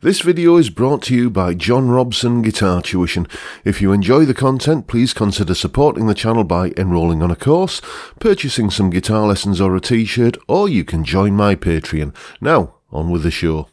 This video is brought to you by John Robson Guitar Tuition. If you enjoy the content, please consider supporting the channel by enrolling on a course, purchasing some guitar lessons or a t-shirt, or you can join my Patreon. Now, on with the show.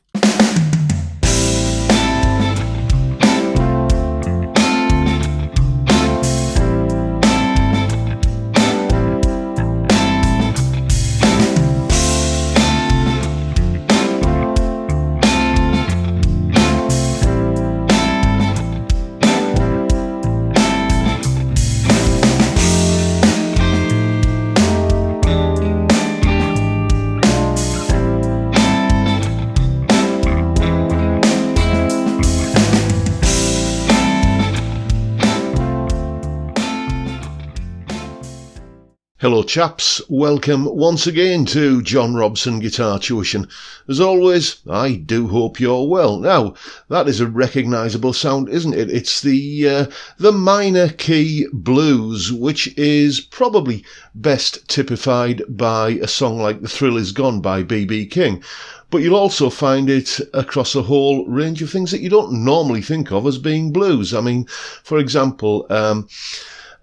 Hello chaps, welcome once again to John Robson Guitar Tuition. As always, I do hope you're well. Now, that is a recognisable sound, isn't it? It's the minor key blues, which is probably best typified by a song like The Thrill Is Gone by B.B. King. But you'll also find it across a whole range of things that you don't normally think of as being blues. I mean, for example,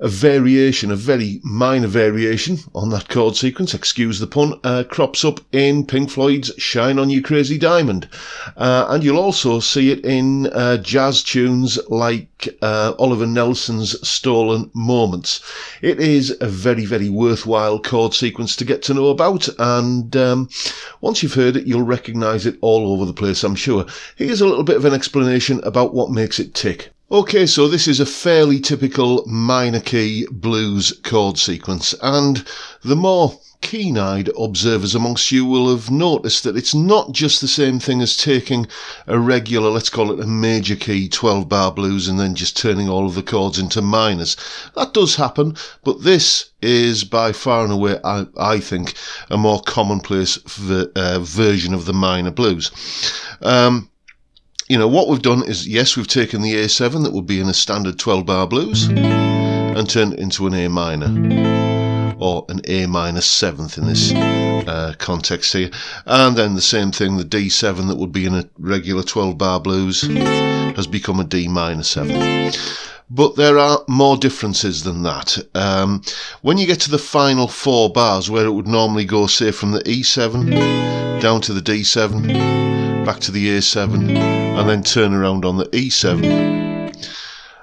a very minor variation on that chord sequence, excuse the pun, crops up in Pink Floyd's Shine On You Crazy Diamond. And you'll also see it in jazz tunes like Oliver Nelson's Stolen Moments. It is a very worthwhile chord sequence to get to know about, and once you've heard it, you'll recognise it all over the place, I'm sure. Here's a little bit of an explanation about what makes it tick. Okay, so this is a fairly typical minor key blues chord sequence, and the more keen-eyed observers amongst you will have noticed that it's not just the same thing as taking a regular, let's call it a major key 12-bar blues and then just turning all of the chords into minors. That does happen, but this is by far and away, I think, a more commonplace version of the minor blues. You know, what we've done is, yes, we've taken the A7 that would be in a standard 12-bar blues and turned it into an A minor, or an A minor 7th in this context here. And then the same thing, the D7 that would be in a regular 12-bar blues has become a D minor 7. But there are more differences than that. When you get to the final 4 bars, where it would normally go, say, from the E7 down to the D7, back to the A7, and then turn around on the E7,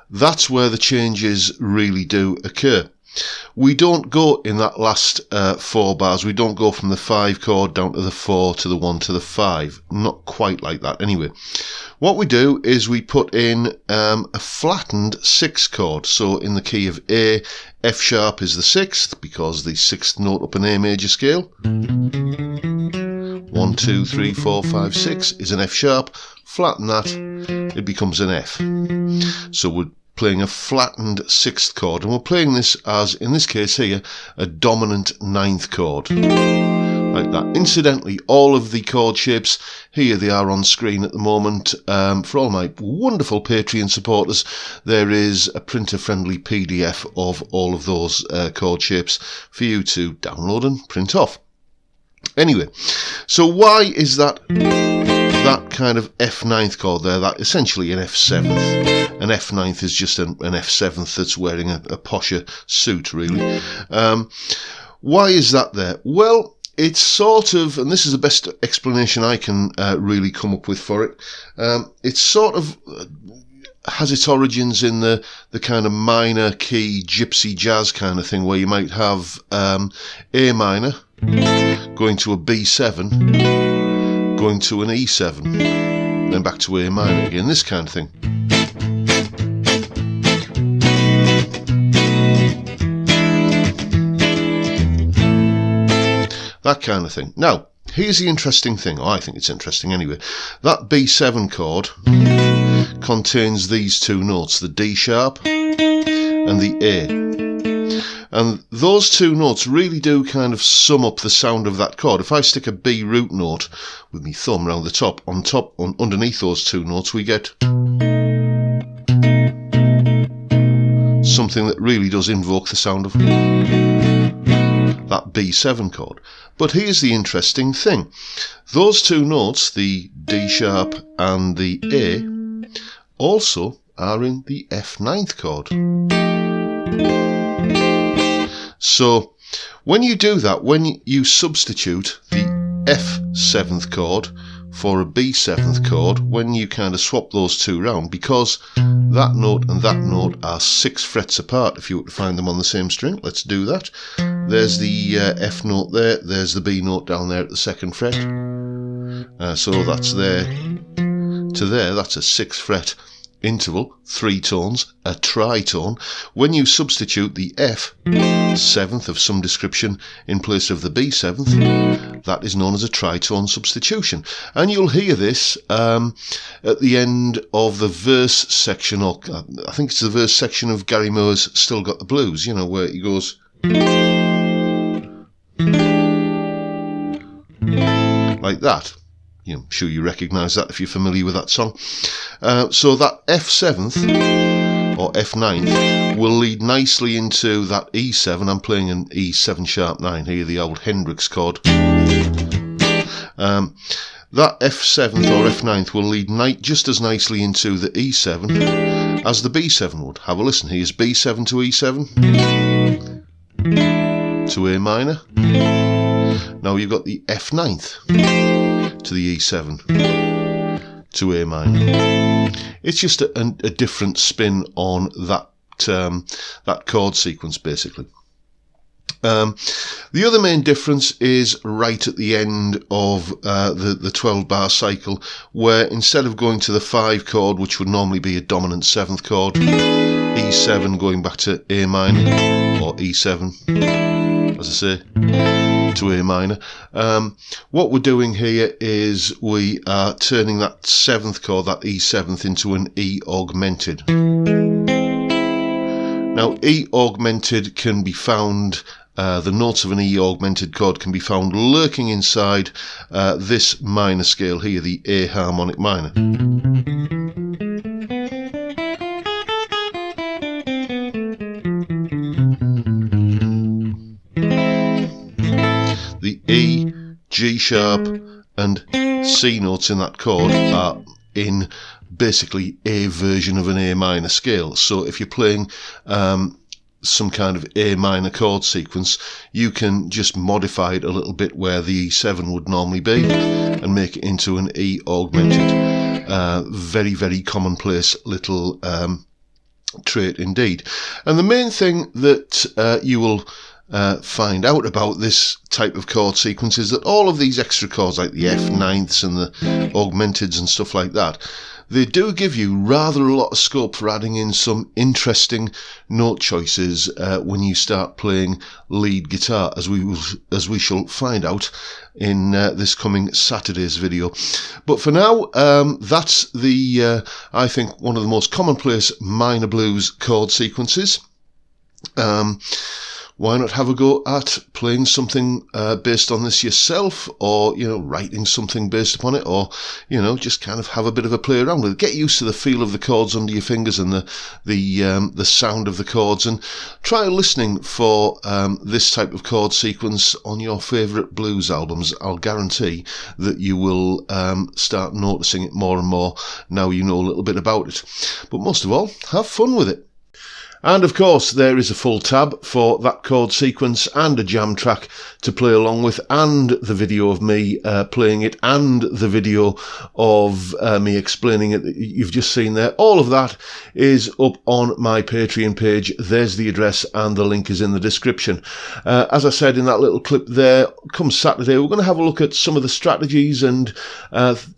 that's where the changes really do occur. We don't go in that last 4 bars, we don't go from the 5 chord down to the 4 to the 1 to the 5, not quite like that anyway. What we do is we put in a flattened 6th chord, so in the key of A, F sharp is the 6th, because the 6th note up an A major scale. 1, 2, 3, 4, 5, 6 is an F sharp. Flatten that, it becomes an F. So we're playing a flattened 6th chord, and we're playing this as, in this case here, a dominant 9th chord. Like that. Incidentally, all of the chord shapes, here they are on screen at the moment. For all my wonderful Patreon supporters, there is a printer-friendly PDF of all of those chord shapes for you to download and print off. Anyway, so why is that kind of F9th chord there, that essentially an F7th? An F9th is just an F7th that's wearing a posher suit, really. Why is that there? Well, it's sort of, and this is the best explanation I can really come up with for it, it's sort of has its origins in the kind of minor key gypsy jazz kind of thing, where you might have A minor going to a B7, going to an E7, then back to A minor again, this kind of thing. That kind of thing. Now, here's the interesting thing, or I think it's interesting anyway. That B7 chord contains these 2 notes, the D sharp and the A. And those 2 notes really do kind of sum up the sound of that chord. If I stick a B root note with my thumb around the top, underneath those 2 notes, we get something that really does invoke the sound of that B7 chord. But here's the interesting thing. Those two notes, the D sharp and the A, also are in the F9th chord. So when you do that, when you substitute the F7th chord for a B7th chord, when you kind of swap those two round, because that note and that note are 6 frets apart if you were to find them on the same string. Let's do that. There's the F note there, there's the B note down there at the 2nd fret. So that's there to there, that's a 6 fret interval, 3 tones, a tritone. When you substitute the F7th of some description in place of the B7th, that is known as a tritone substitution. And you'll hear this at the end of the verse section, or I think it's the verse section of Gary Moore's Still Got the Blues, you know, where he goes like that. I'm sure you recognise that if you're familiar with that song. So that F7th or F9th will lead nicely into that E7. I'm playing an E7 sharp 9 here, the old Hendrix chord. That F7th or F9th will lead just as nicely into the E7 as the B7 would. Have a listen. Here's B7 to E7 to A minor. Now you've got the F9th to the E7 to A minor. It's just a different spin on that that chord sequence, basically. The other main difference is right at the end of the 12-bar cycle, where instead of going to the 5 chord, which would normally be a dominant 7th chord, E7 going back to A minor, or E7, as I say, to A minor. What we're doing here is we are turning that 7th chord, that E7th, into an E augmented. Now, E augmented can be found, the notes of an E augmented chord can be found lurking inside this minor scale here, the A harmonic minor. The E, G sharp and C notes in that chord are in basically a version of an A minor scale. So if you're playing some kind of A minor chord sequence, you can just modify it a little bit where the E7 would normally be and make it into an E augmented. Very, very commonplace little trait indeed. And the main thing that you will find out about this type of chord sequence is that all of these extra chords, like the F9ths and the augmenteds and stuff like that, they do give you rather a lot of scope for adding in some interesting note choices when you start playing lead guitar, as we shall find out in this coming Saturday's video. But for now, that's the I think one of the most commonplace minor blues chord sequences. Why not have a go at playing something based on this yourself, or, you know, writing something based upon it, or, you know, just kind of have a bit of a play around with it. Get used to the feel of the chords under your fingers and the sound of the chords, and try listening for this type of chord sequence on your favourite blues albums. I'll guarantee that you will start noticing it more and more now you know a little bit about it. But most of all, have fun with it. And of course, there is a full tab for that chord sequence and a jam track to play along with, and the video of me playing it, and the video of me explaining it that you've just seen there. All of that is up on my Patreon page. There's the address, and the link is in the description. As I said in that little clip there, come Saturday, we're going to have a look at some of the strategies and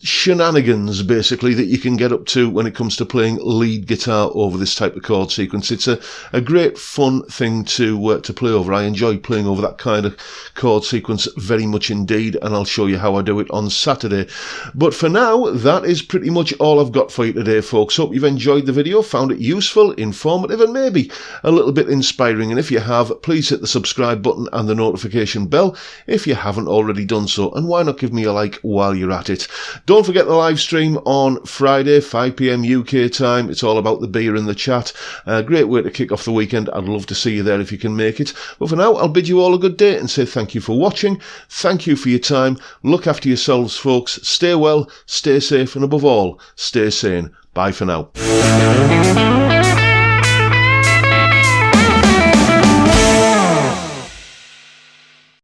shenanigans, basically, that you can get up to when it comes to playing lead guitar over this type of chord sequence. It's a great fun thing to play over. I enjoy playing over that kind of chord sequence very much indeed, and I'll show you how I do it on Saturday. But for now, that is pretty much all I've got for you today, folks. Hope you've enjoyed the video, found it useful, informative, and maybe a little bit inspiring. And if you have, please hit the subscribe button and the notification bell if you haven't already done so, and why not give me a like while you're at it. Don't forget the live stream on Friday, 5 PM UK time. It's all about the beer and the chat. Great way way to kick off the weekend. I'd love to see you there if you can make it. But for now, I'll bid you all a good day and say thank you for watching. Thank you for your time. Look after yourselves, folks. Stay well, stay safe, and above all, stay sane. Bye for now.